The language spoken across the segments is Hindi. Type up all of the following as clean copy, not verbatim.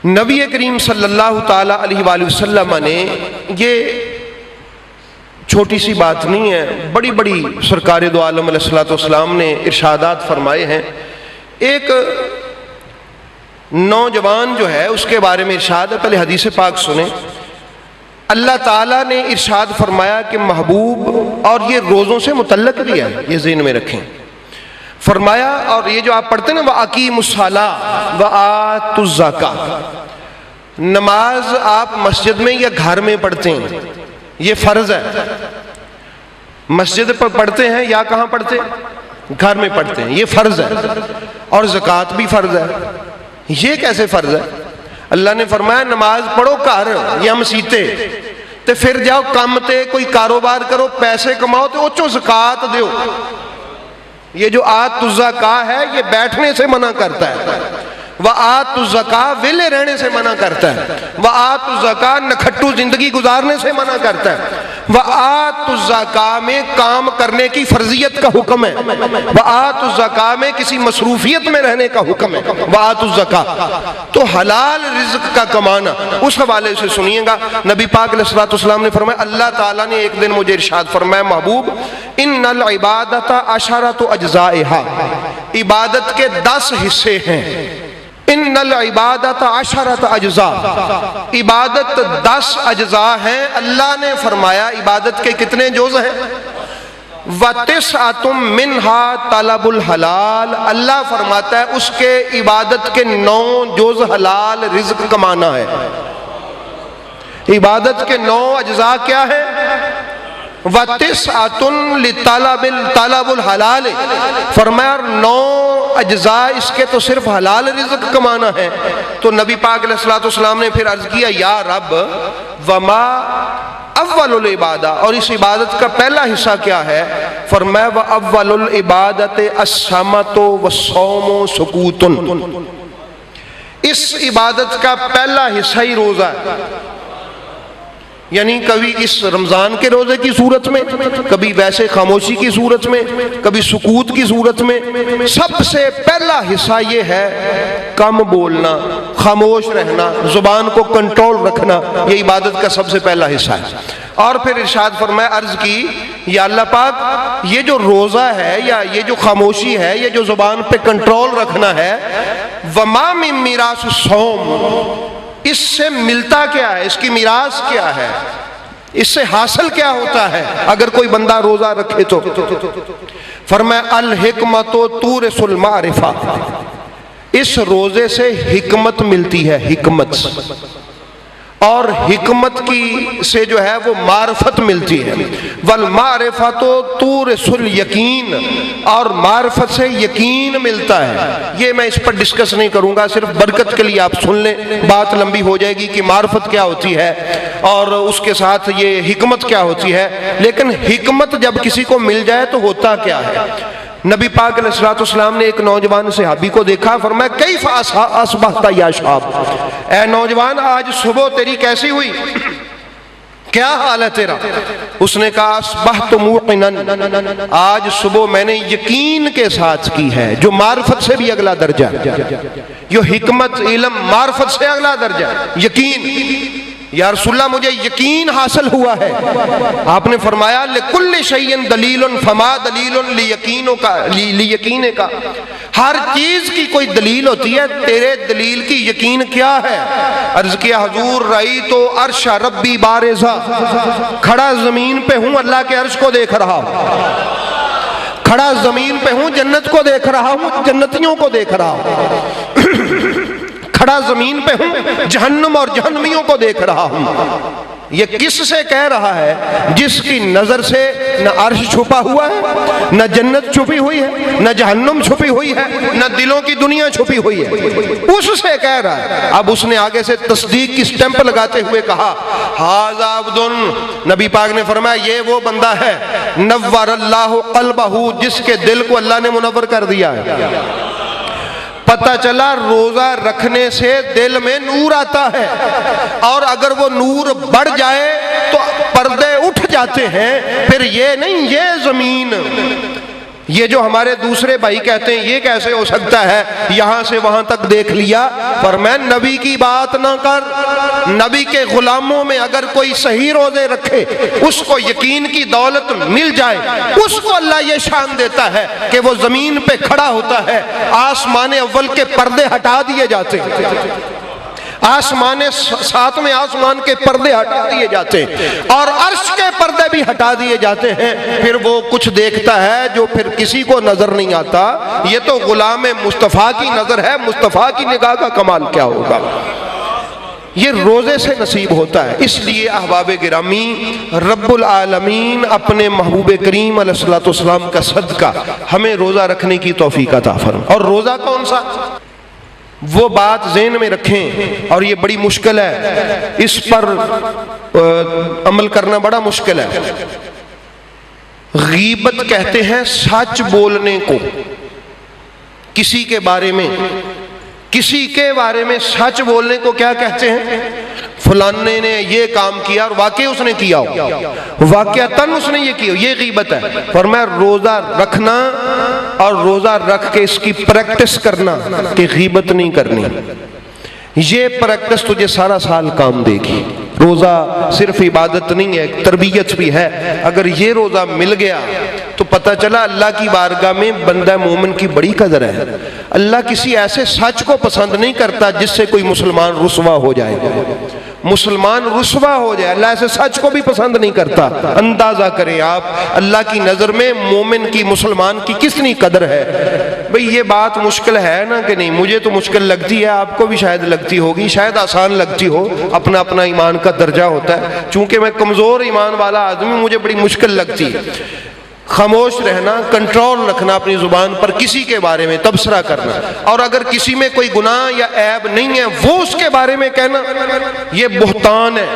नबी करीम सल्लल्लाहु ताला अलैहि वसल्लम ने, ये छोटी सी बात नहीं है, बड़ी बड़ी सरकार दो आलम अलैहिस्सलाम ने इरशादात फरमाए हैं। एक नौजवान जो है उसके बारे में इरशाद है, पहले हदीस पाक सुने। अल्लाह ताला ने इरशाद फरमाया कि महबूब, और ये रोज़ों से मुतल्लक भी है, ये ज़हन में रखें, फरमाया, और ये जो आप पढ़ते हैं ना, व अकीमुस्सला व आतुज़ ज़का, नमाज आप मस्जिद में या घर में पढ़ते हैं, ये फ़र्ज है। मस्जिद पर पढ़ते हैं या कहाँ पढ़ते हैं? घर में पढ़ते हैं, ये फ़र्ज है। और ज़कात भी फ़र्ज है। ये कैसे फ़र्ज है? अल्लाह ने फरमाया नमाज पढ़ो घर या मसीते, तो फिर जाओ काम ते, कोई कारोबार करो, पैसे कमाओ, तो ओचो ज़कात दो। ये जो आतुज़ ज़का है ये बैठने से मना करता है, व आतुज़ ज़का वेले रहने से मना करता है, व आतुज़ ज़का नखट्टू जिंदगी गुजारने से मना करता है, व आतुज़ ज़का में काम करने की फर्जियत का हुक्म है, व आतुज़ ज़का में किसी मसरूफियत में रहने का हुक्म है, व आतुज़ ज़का। तो हलाल रिज़्क़ का कमाना, उस हवाले से सुनिएगा। नबी पाक अलैहिस्सलाम ने फरमाया, अल्लाह ताला ने एक दिन मुझे इरशाद फरमाया, महबूब इन्नल इबादत अशरतु अज्ज़ाइहा, इबादत के 10 हिस्से हैं। इन्नल इबादत अशरत अज्जा, इबादत 10 अज्जा हैं। अल्लाह ने फरमाया इबादत के कितने जुज़ हैं? वतिसअतुम मिन्हा तलबुल हलाल, अल्लाह फरमाता है उसके इबादत के 9 जुज़ हलाल रिज़्क़ कमाना है। इबादत के 9 अज्जा क्या है? वतिसअतुन लितलबुल हलाल, फरमाया 9 अज्जा इसके तो सिर्फ हलाल रिज़्क़ कमाना है। तो नबी पाक अलैहिस्सलाम ने फिर अर्ज किया, या रब वमा अव्वलुल इबादा, और इस इबादत का पहला हिस्सा क्या है? फरमाया व अव्वलुल इबादत अस्समतु वस्सौमु सुकूतुन, इस इबादत का पहला हिस्सा ही रोज़ा है। यानी कभी इस रमज़ान के रोज़े की सूरत में, कभी वैसे खामोशी की सूरत में, कभी सुकूत की सूरत में। सबसे पहला हिस्सा ये है कम बोलना, खामोश रहना, ज़ुबान को कंट्रोल रखना, ये इबादत का सबसे पहला हिस्सा है। और फिर इरशाद फरमाया, अर्ज़ की, या अल्लाह पाक ये जो रोज़ा है या ये जो खामोशी है, ये जो ज़ुबान पे कंट्रोल रखना है, वमा मिन मीरास सौम, इससे मिलता क्या है, इसकी मीरास क्या है, इससे हासिल क्या होता है अगर कोई बंदा रोजा रखे तो? फरमाया अल हिकमतो तुरसुल मारिफा, इस रोजे से हिकमत मिलती है, हिकमत, और हिकमत की से जो है वो मार्फत मिलती है। वल मारिफतो तुरसुल यकीन, और मार्फत से यकीन मिलता है। ये मैं इस पर डिस्कस नहीं करूंगा, सिर्फ बरकत के लिए आप सुन लें, बात लंबी हो जाएगी कि मार्फत क्या होती है और उसके साथ ये हिकमत क्या होती है। लेकिन हिकमत जब किसी को मिल जाए तो होता क्या है? नबी पाक अलैहिस्सलाम ने एक नौजवान सहाबी को देखा, फरमाया कैफ़ अस्बहता या शाब, ऐ नौजवान आज सुबह तेरी कैसी हुई, क्या हाल है तेरा? उसने कहा अस्बहतु मुक़िनन, आज सुबह मैंने यकीन के साथ की है, जो मार्फत से भी अगला दर्जा, जो हिकमत इल्म मार्फत से अगला दर्जा, यकीन। या रसूलल्लाह मुझे यकीन हासिल हुआ है। आपने फरमाया लिकुल्लि शैइन दलीलुन फमा दलीलुन लियकीन का, हर चीज की कोई दलील होती है, तेरे दलील की यकीन क्या है? अर्ज किया हुजूर रई तो अर्श रब्बी बारिज़ा, खड़ा जमीन पे हूं, अल्लाह के अर्श को देख रहा हूं, खड़ा जमीन पे हूं, जन्नत को देख रहा हूं, जन्नतियों को देख रहा हूं, खड़ा जमीन पे हूं, जहन्नम और जहन्नमियों को देख रहा हूं। ये किससे कह रहा है? जिसकी नजर से न अर्श छुपा हुआ है, न जन्नत छुपी हुई है, न जहन्नम छुपी हुई है, न दिलों की दुनिया छुपी हुई है, उससे कह रहा है। अब उसने आगे से तस्दीक की स्टैंप लगाते हुए कहा हाज़ा अब्दुन, नबी पाक ने फरमाया ये वो बंदा है नव्वरल्लाहु क़ल्बहु, जिसके दिल को अल्लाह ने मुनव्वर कर दिया है। पता चला रोजा रखने से दिल में नूर आता है, और अगर वो नूर बढ़ जाए तो पर्दे उठ जाते हैं। फिर ये नहीं ये जमीन ये जो हमारे दूसरे भाई कहते हैं ये कैसे हो सकता है, यहां से वहां तक देख लिया, पर मैं नबी की बात ना कर। नबी के गुलामों में अगर कोई सही रोजे रखे, उसको यकीन की दौलत मिल जाए, उसको अल्लाह ये शान देता है कि वो जमीन पे खड़ा होता है, आसमान अव्वल के पर्दे हटा दिए जाते हैं, आसमान सातवें आसमान के पर्दे हटा दिए जाते हैं और अर्श के पर्दे भी हटा दिए जाते हैं। फिर वो कुछ देखता है जो फिर किसी को नजर नहीं आता। ये तो गुलाम मुस्तफ़ा की नजर है, मुस्तफ़ा की निगाह का कमाल क्या होगा। ये रोजे से नसीब होता है। इसलिए अहबाब गिरामी, रब्बुल आलमीन अपने महबूब करीम अलैहिस्सलाम का सदका हमें रोजा रखने की तौफीक अता फरमाए। और रोजा कौन सा, वो बात ज़हन में रखें, और ये बड़ी मुश्किल है, इस पर अमल करना बड़ा मुश्किल है। गीबत कहते हैं सच बोलने को, किसी के बारे में सच बोलने को क्या कहते हैं, फलाने ने ये काम किया और वाकई उसने किया हो, वाकयातन उसने ये किया, ये गीबत है। फरमाया रोजा रखना और रोजा रख के इसकी प्रैक्टिस करना कि गीबत नहीं करनी, ये प्रैक्टिस तुझे सारा साल काम देगी। रोजा सिर्फ इबादत नहीं है, तरबियत भी है। अगर ये रोजा मिल गया तो पता चला अल्लाह की बारगाह में बंदा मोमिन की बड़ी कदर है। अल्लाह किसी ऐसे सच को पसंद नहीं करता जिससे कोई मुसलमान रुसवा हो जाए, मुसलमान रुसवा हो जाए, अल्लाह ऐसे सच को भी पसंद नहीं करता। अंदाजा करें आप अल्लाह की नज़र में मोमिन की, मुसलमान की कितनी कदर है। भाई ये बात मुश्किल है ना कि नहीं, मुझे तो मुश्किल लगती है, आपको भी शायद लगती होगी, शायद आसान लगती हो, अपना अपना ईमान का दर्जा होता है। चूंकि मैं कमज़ोर ईमान वाला आदमी, मुझे बड़ी मुश्किल लगती है। खामोश रहना, कंट्रोल रखना अपनी जुबान पर, किसी के बारे में तबसरा करना, और अगर किसी में कोई गुनाह या ऐब नहीं है वो उसके बारे में कहना, ये बुहतान है,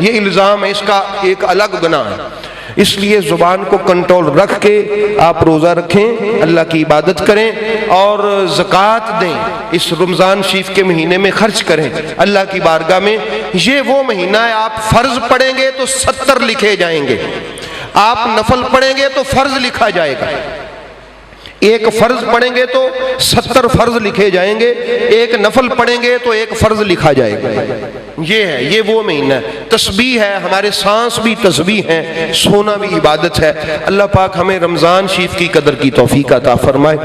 ये इल्ज़ाम है, इसका एक अलग गुनाह है। इसलिए जुबान को कंट्रोल रख के आप रोज़ा रखें, अल्लाह की इबादत करें और ज़कात दें। इस रमज़ान शरीफ के महीने में खर्च करें अल्लाह की बारगाह में। ये वो महीना है, आप फ़र्ज पढ़ेंगे तो 70 लिखे जाएंगे, आप नफल पढ़ेंगे तो फर्ज लिखा जाएगा। एक फर्ज पढ़ेंगे तो 70 फर्ज लिखे जाएंगे, एक नफल पढ़ेंगे तो एक फर्ज लिखा जाएगा। ये है, ये वो महीना है। तस्बीह है, हमारे सांस भी तस्बीह है, सोना भी इबादत है। अल्लाह पाक हमें रमज़ान शरीफ की कदर की तौफीक अता फरमाए।